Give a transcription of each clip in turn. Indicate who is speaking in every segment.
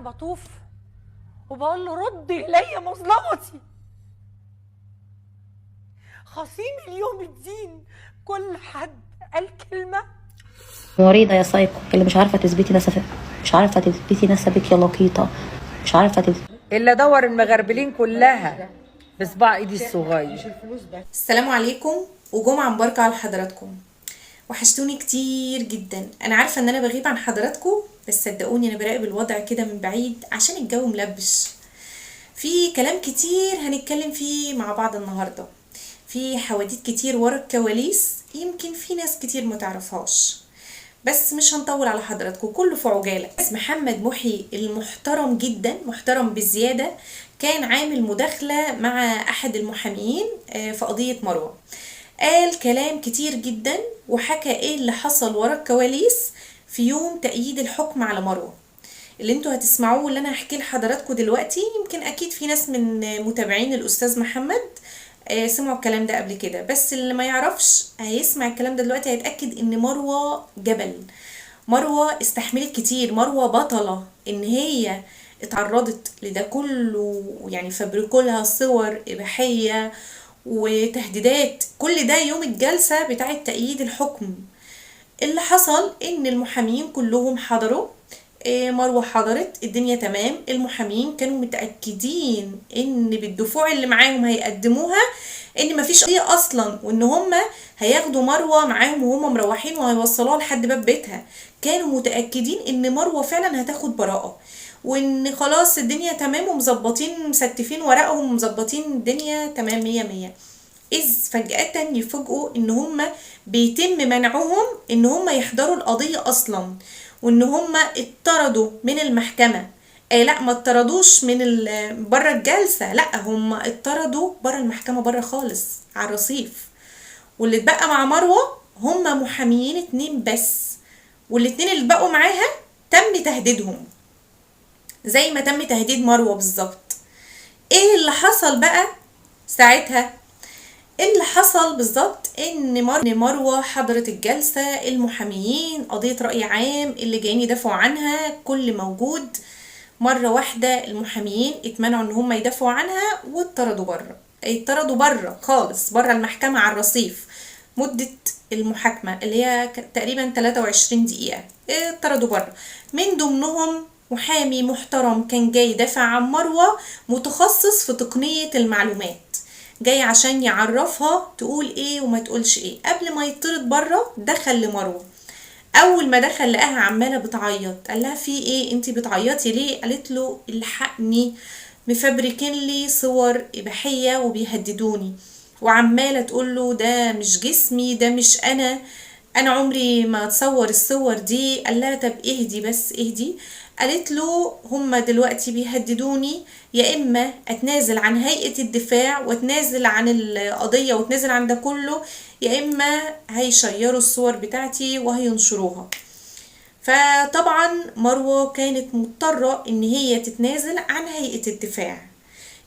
Speaker 1: بطوف وبقول له رد الي مظلمتي. خصيم اليوم الدين كل حد قال كلمه.
Speaker 2: مريضة يا سايكو اللي مش عارفة تثبتي نسبك، مش عارفة تثبتي نسبك يا لقيطة، مش عارفة تثبتي.
Speaker 3: اللي دور المغربلين كلها بصباع ايدي الصغير.
Speaker 4: السلام عليكم وجمعة مباركة على حضراتكم. وحشتوني كتير جدا. انا عارفة ان انا بغيب عن حضراتكم، بس صدقوني انا براقب الوضع كده من بعيد عشان الجو ملبش. في كلام كتير هنتكلم فيه مع بعض النهاردة، في حواديت كتير ورا الكواليس يمكن في ناس كتير متعرفهاش، بس مش هنطول على حضراتكم، كله في عجالة. محمد محي المحترم جدا، محترم بزيادة، كان عامل مداخلة مع أحد المحاميين في قضية مروة. قال كلام كتير جدا وحكى ايه اللي حصل ورا الكواليس في يوم تأييد الحكم على مروة. اللي انتوا هتسمعوه اللي انا هحكيه لحضراتكم دلوقتي، يمكن اكيد في ناس من متابعين الأستاذ محمد سمعوا الكلام ده قبل كده، بس اللي ما يعرفش هيسمع الكلام ده دلوقتي هيتأكد ان مروة جبل. مروة استحملت كتير، مروة بطلة ان هي اتعرضت لده كله، يعني فبركولها صور إباحية وتهديدات، كل ده يوم الجلسة بتاعة تأييد الحكم. اللي حصل ان المحامين كلهم حضروا، مروة حضرت، الدنيا تمام. المحامين كانوا متأكدين ان بالدفوع اللي معاهم هيقدموها ان مفيش قضية اصلا، وان هم هياخدوا مروة معاهم وهم مروحين وهيوصلوها لحد باب بيتها. كانوا متأكدين ان مروة فعلا هتاخد براءة، وان خلاص الدنيا تمام ومظبطين مستفين ورقهم ومظبطين الدنيا تمام مية مية. إذ فجأة يفاجئوا ان هم بيتم منعهم ان هم يحضروا القضية اصلا، وان هم اتطردوا من المحكمة. لا، ما اتطردوش من بره الجلسة، لا هم اتطردوا بره المحكمة، بره خالص على الرصيف. واللي اتبقى مع مروة هم محاميين 2 بس، والاتنين اللي اتبقوا معاها تم تهديدهم زي ما تم تهديد مروة بالظبط. ايه اللي حصل بقى ساعتها؟ اللي حصل بالظبط ان مروة حضرت الجلسة، المحاميين قضية رأي عام اللي جايين يدافعوا عنها كل موجود. مرة واحدة المحاميين اتمنعوا ان هم يدافعوا عنها واتطردوا بره، اتطردوا بره خالص، بره المحكمة على الرصيف. مدة المحاكمة اللي هي تقريبا 23 دقيقة، اتطردوا بره. من ضمنهم محامي محترم كان جاي يدافع عن مروة، متخصص في تقنية المعلومات، جاي عشان يعرفها تقول ايه وما تقولش ايه. قبل ما يطرد بره دخل لمروة، اول ما دخل لقاها عماله بتعيط. قال لها في ايه انتي بتعيطي ليه؟ قالت له الحقني، مفبركين لي صور اباحيه وبيهددوني. وعماله تقول له ده مش جسمي، ده مش انا عمري ما اتصور الصور دي. قال لها طب اهدي بس اهدي. قالت له هما دلوقتي بيهددوني، يا اما اتنازل عن هيئة الدفاع واتنازل عن القضية واتنازل عن ده كله، يا اما هيشيروا الصور بتاعتي وهينشروها. فطبعا مروة كانت مضطرة ان هي تتنازل عن هيئة الدفاع،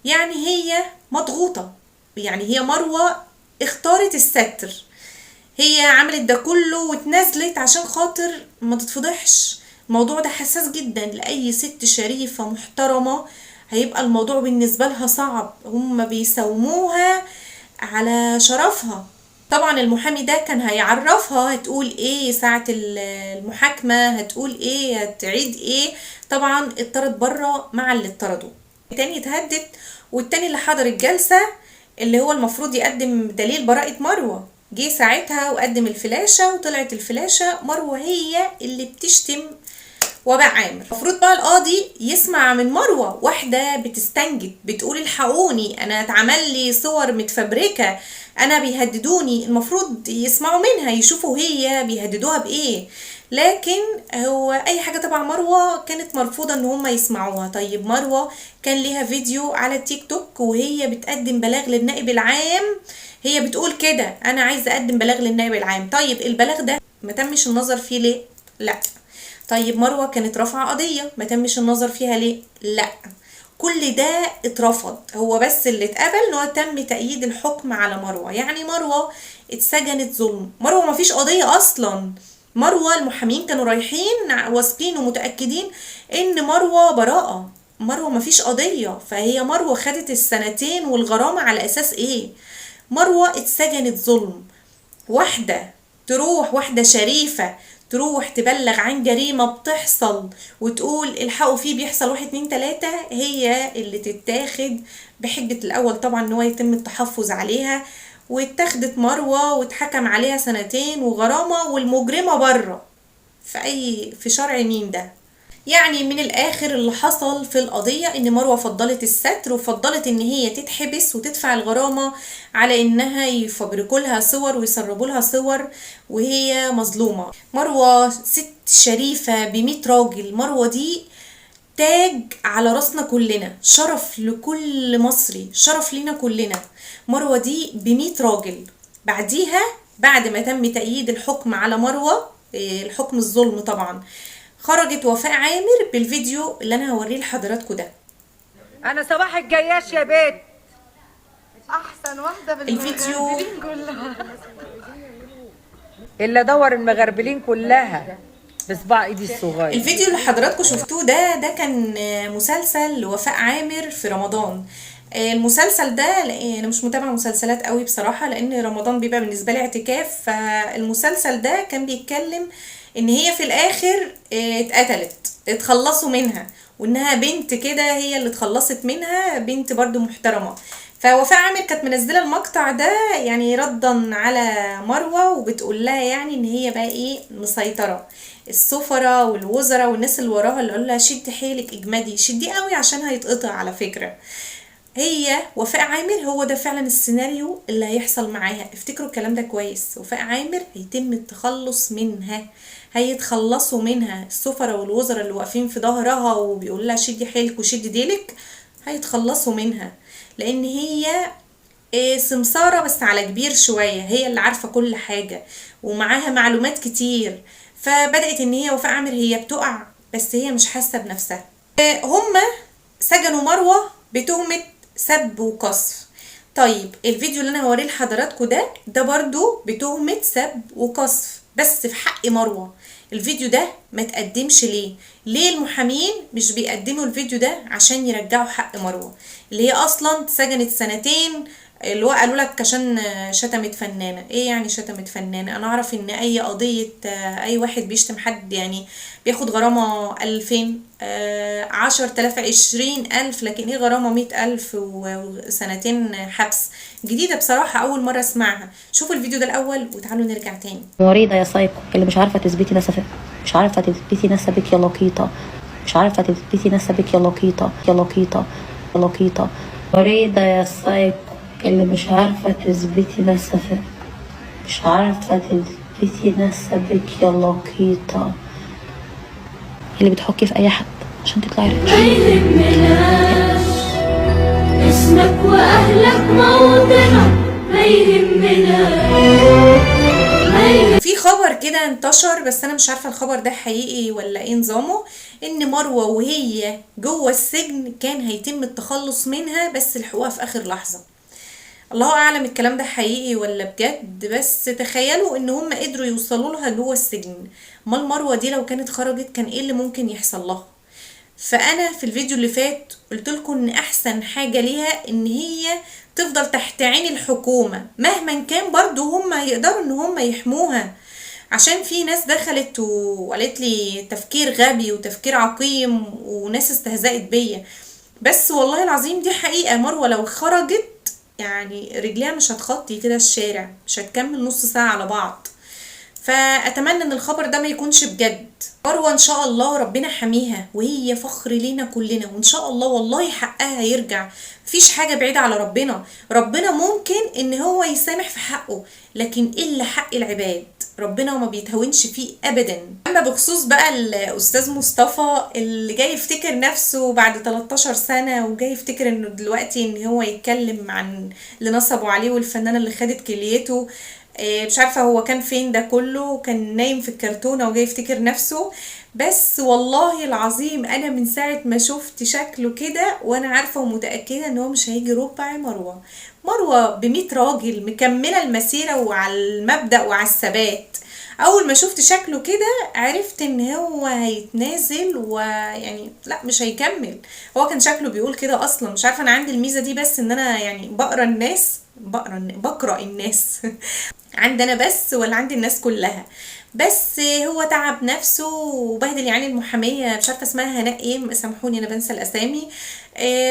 Speaker 4: يعني هي مضغوطة، يعني هي مروة اختارت الستر. هي عملت ده كله واتنازلت عشان خاطر ما تتفضحش. الموضوع ده حساس جدا لأي ست شريفة محترمة، هيبقى الموضوع بالنسبة لها صعب، هم بيساوموها على شرفها. طبعا المحامي ده كان هيعرفها هتقول ايه ساعة المحاكمة، هتقول ايه، هتعيد ايه. طبعا اتطرد بره مع اللي اتطردوا. التاني اتهدد، والتاني اللي حضر الجلسة اللي هو المفروض يقدم دليل براءة مروة جه ساعتها وقدم الفلاشة، وطلعت الفلاشة مروة هي اللي بتشتم وباء عامر. المفروض بقى القاضي يسمع من مروة، واحدة بتستنجد بتقول الحقوني انا اتعمل لي صور متفبركة، انا بيهددوني. المفروض يسمعوا منها يشوفوا هي بيهددوها بايه، لكن هو اي حاجة تبع مروة كانت مرفوضة ان هم يسمعوها. طيب مروة كان ليها فيديو على التيك توك وهي بتقدم بلاغ للنائب العام، هي بتقول كده انا عايزة اقدم بلاغ للنائب العام. طيب البلاغ ده ما تمش النظر فيه ليه؟ لا. طيب مروة كانت رافعة قضية، ما تمش النظر فيها ليه؟ لا. كل ده اترفض، هو بس اللي اتقبل ان هو تم تأييد الحكم على مروة. يعني مروة اتسجنت ظلم، مروة ما فيش قضية اصلا. مروة المحامين كانوا رايحين واثقين ومتأكدين ان مروة براءة، مروة مفيش قضية. فهي مروة خدت السنتين والغرامة على اساس ايه؟ مروة اتسجنت ظلم. واحدة شريفة تروح تبلغ عن جريمة بتحصل وتقول الحقوا فيه بيحصل 1 2 3، هي اللي تتاخد بحجة الأول طبعا ان هو يتم التحفظ عليها، واتاخدت مروة واتحكم عليها 2 سنين وغرامة، والمجرمة بره. في شرع مين ده؟ يعني من الاخر اللي حصل في القضية ان مروة فضلت الستر، وفضلت ان هي تتحبس وتدفع الغرامة على انها يفبركوا لها صور ويسربوا لها صور وهي مظلومة. مروة ست شريفة ب100 راجل. مروة دي تاج على راسنا كلنا، شرف لكل مصري، شرف لينا كلنا. مروة دي ب100 راجل. بعديها بعد ما تم تأييد الحكم على مروة، الحكم الظلم طبعا، خرجت وفاء عامر بالفيديو اللي انا هوريه لحضراتكم ده.
Speaker 3: انا صباح الجياش يا بيت.
Speaker 1: احسن واحده
Speaker 4: الفيديو
Speaker 1: كلها
Speaker 3: اللي ادور المغربلين كلها بصباع ايدي الصغير.
Speaker 4: الفيديو اللي حضراتكم شفتوه ده كان مسلسل لوفاء عامر في رمضان. المسلسل ده انا مش متابعه مسلسلات قوي بصراحه، لان رمضان بيبقى بالنسبه لي اعتكاف. فالمسلسل ده كان بيتكلم ان هي في الاخر اتقتلت، اتخلصوا منها، وانها بنت كده هي اللي اتخلصت منها، بنت برضو محترمه. فوفاء عامر كانت منزله المقطع ده يعني ردا على مروه، وبتقول لها يعني ان هي بقى ايه مسيطره، السفراء والوزراء والناس اللي وراها اللي قالوا لها شدي حيلك اجمدي، شدي قوي عشان هيتقطع على فكره. هي وفاء عامر هو ده فعلا السيناريو اللي هيحصل معاها. افتكروا الكلام ده كويس. وفاء عامر هيتم التخلص منها، هيتخلصوا منها السفراء والوزراء اللي واقفين في ظهرها وبيقول لها شدي حيلك وشدي ديلك، هيتخلصوا منها، لان هي سمسارة بس على كبير شوية، هي اللي عارفة كل حاجة ومعاها معلومات كتير. فبدأت ان هي وفاء عامر هي بتقع، بس هي مش حاسة بنفسها. هما سجنوا مروة بتهمة سب وقذف. طيب الفيديو اللي انا هوريه لحضراتكم ده برضو بتهمة سب وقذف، بس في حق مروة. الفيديو ده ما تقدمش ليه المحامين مش بيقدموا الفيديو ده عشان يرجعوا حق مروة اللي هي اصلا اتسجنت 2 سنين، اللي هو قالوا لك عشان شتمت فنانة. ايه يعني شتمت فنانة؟ انا اعرف ان اي قضية اي واحد بيشتم حد يعني بياخد غرامة 2000 10,000 20,000، لكن ايه غرامة 100,000 و2 حبس؟ جديدة بصراحة، اول مرة اسمعها. شوفوا الفيديو ده الاول وتعالوا نرجع تاني.
Speaker 2: مريضة يا سايكو اللي مش عارفة تثبتي نسبك، مش عارفة تثبتي نسبك يا لقيطة، مش عارفة تثبتي نسبك يا لقيطة يا لقيطة يا لقيطة. مريضة يا سايكو اللي مش عارفة تثبتي نسبك، مش عارفة تثبتي نسبك يا لقيطة، اللي بتحكي في اي حد عشان تطلعي ريتش.
Speaker 5: ما يهمناش اسمك واهلك موطنك، ما يهمناش.
Speaker 4: في خبر كده انتشر، بس انا مش عارفه الخبر ده حقيقي ولا ايه نظامه، ان مروه وهي جوه السجن كان هيتم التخلص منها بس لحقوها في اخر لحظه. الله اعلم الكلام ده حقيقي ولا بجد، بس تخيلوا ان هم قدروا يوصلوا لها جوه السجن. امال مروه دي لو كانت خرجت كان ايه اللي ممكن يحصل لها؟ فانا في الفيديو اللي فات قلت لكم ان احسن حاجه ليها ان هي تفضل تحت عين الحكومه، مهما كان برضو هم يقدروا ان هم يحموها، عشان في ناس دخلت وقالت لي تفكير غبي وتفكير عقيم وناس استهزأت بيا. بس والله العظيم دي حقيقه، مروه لو خرجت يعني رجليها مش هتخطي كده الشارع، مش هتكمل نص ساعه على بعض. فاتمنى ان الخبر ده ما يكونش بجد. مروه ان شاء الله ربنا حميها، وهي فخر لينا كلنا، وان شاء الله والله حقها يرجع. مفيش حاجه بعيده على ربنا، ربنا ممكن ان هو يسامح في حقه، لكن الا حق العباد ربنا ما بيتهونش فيه ابدا. اما بخصوص بقى الاستاذ مصطفى اللي جاي يفتكر نفسه بعد 13 سنه، وجاي يفتكر انه دلوقتي ان هو يتكلم عن اللي نصبوا عليه والفنانه اللي خدت كليته، مش عارفة هو كان فين ده كله، كان نايم في الكرتونة وجاي يفتكر نفسه. بس والله العظيم انا من ساعة ما شفت شكله كده وانا عارفة ومتأكدة ان هو مش هيجي ربع مروة ب100 راجل مكملة المسيرة وعلى المبدأ وعلى الثبات. اول ما شفت شكله كده عرفت ان هو هيتنازل، ويعني لا مش هيكمل. هو كان شكله بيقول كده اصلا. مش عارفه انا عندي الميزه دي بس ان انا يعني بقرا الناس عندي انا بس ولا عندي الناس كلها. بس هو تعب نفسه وبهدل يعني المحامية، مش عارفة اسمها هناء ايه، سامحوني انا بنسى الاسامي.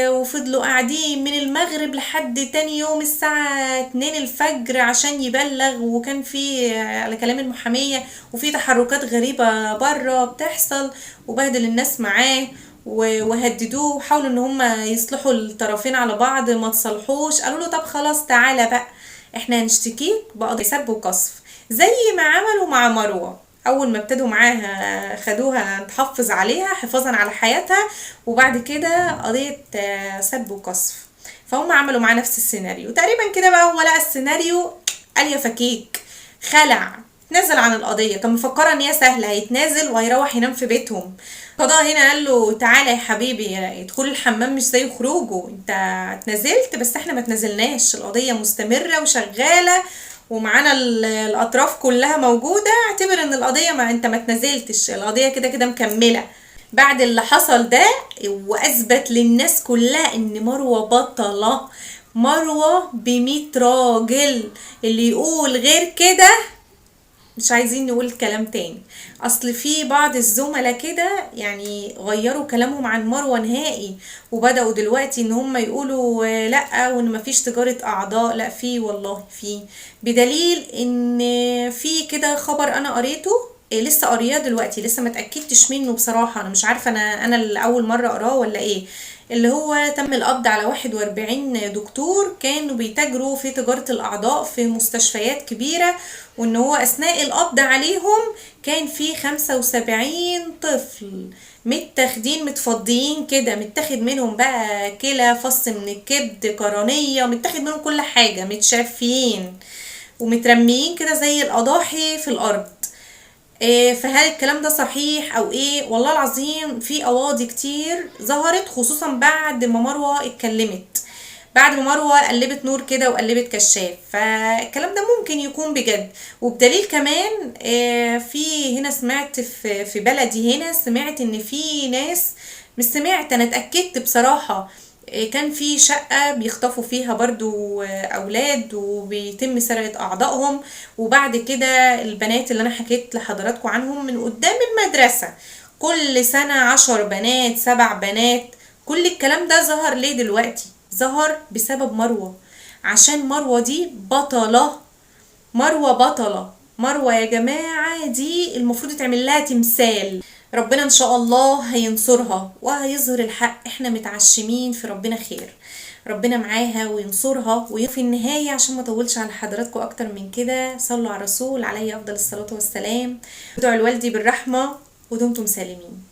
Speaker 4: وفضلوا قاعدين من المغرب لحد تاني يوم الساعة 2 الفجر عشان يبلغ، وكان في على كلام المحامية وفي تحركات غريبة بره بتحصل، وبهدل الناس معاه وهددوه وحاولوا ان هم يصلحوا الطرفين على بعض، ما تصلحوش. قالوا له طب خلاص تعالى بقى احنا هنشتكيك بقضية سب وقذف زي ما عملوا مع مروة. اول ما ابتدوا معاها خدوها تحافظ عليها حفاظا على حياتها، وبعد كده قضية سب وقذف. فهم عملوا معاه نفس السيناريو تقريبا كده. بقى هو لقى السيناريو قال يا فكيك، خلع، نزل عن القضية. كان مفكرة ان هي سهلة، هيتنازل وهيروح ينام في بيتهم. قضاء هنا قال له تعالى يا حبيبي، ادخل الحمام مش زي خروجه، انت اتنازلت بس احنا ما اتنازلناش، القضية مستمرة وشغالة ومعانا الاطراف كلها موجودة، اعتبر ان القضية ما انت ما اتنازلتش، القضية كده كده مكملة. بعد اللي حصل ده واثبت للناس كلها ان مروة بطلة، مروة ب100 راجل، اللي يقول غير كده مش عايزين نقول كلام تاني. اصل في بعض الزملاء كده يعني غيروا كلامهم عن مروة نهائي، وبدأوا دلوقتي ان هم يقولوا لا وان مفيش تجارة اعضاء. لا في، والله في، بدليل ان في كده خبر انا قريته لسه قارياه دلوقتي، لسه ما اتاكدتش منه بصراحه. انا مش عارفه انا الاول مره اقراه ولا ايه. اللي هو تم القبض على 41 دكتور كانوا بيتاجروا في تجارة الأعضاء في مستشفيات كبيرة، وإن هو أثناء القبض عليهم كان في 75 طفل متاخدين متفضيين كده، متاخد منهم بقى كلى، فص من الكبد، قرنية، متاخد منهم كل حاجة، متشافيين ومترميين كده زي الأضاحي في الأرض. فهل الكلام ده صحيح او ايه؟ والله العظيم في قواضي كتير ظهرت خصوصا بعد ما مروة اتكلمت، بعد ما مروة قلبت نور كده وقلبت كشاف، فالكلام ده ممكن يكون بجد. وبدليل كمان في هنا سمعت في بلدي هنا، سمعت ان في ناس، مش سمعت انا اتأكدت بصراحة، كان في شقة بيخطفوا فيها برضو أولاد وبيتم سرقة أعضائهم، وبعد كده البنات اللي أنا حكيت لحضراتكم عنهم من قدام المدرسة كل سنة 10 بنات 7 بنات. كل الكلام ده ظهر ليه دلوقتي؟ ظهر بسبب مروة، عشان مروة دي بطلة. مروة بطلة، مروة يا جماعة دي المفروض يتعمل لها تمثال. ربنا ان شاء الله هينصرها وهيظهر الحق، احنا متعشمين في ربنا خير، ربنا معاها وينصرها. وفي النهاية عشان ما اطولش على حضراتكم اكتر من كده، صلوا على الرسول عليه افضل الصلاة والسلام، ادعوا لوالدي بالرحمة ودمتم سالمين.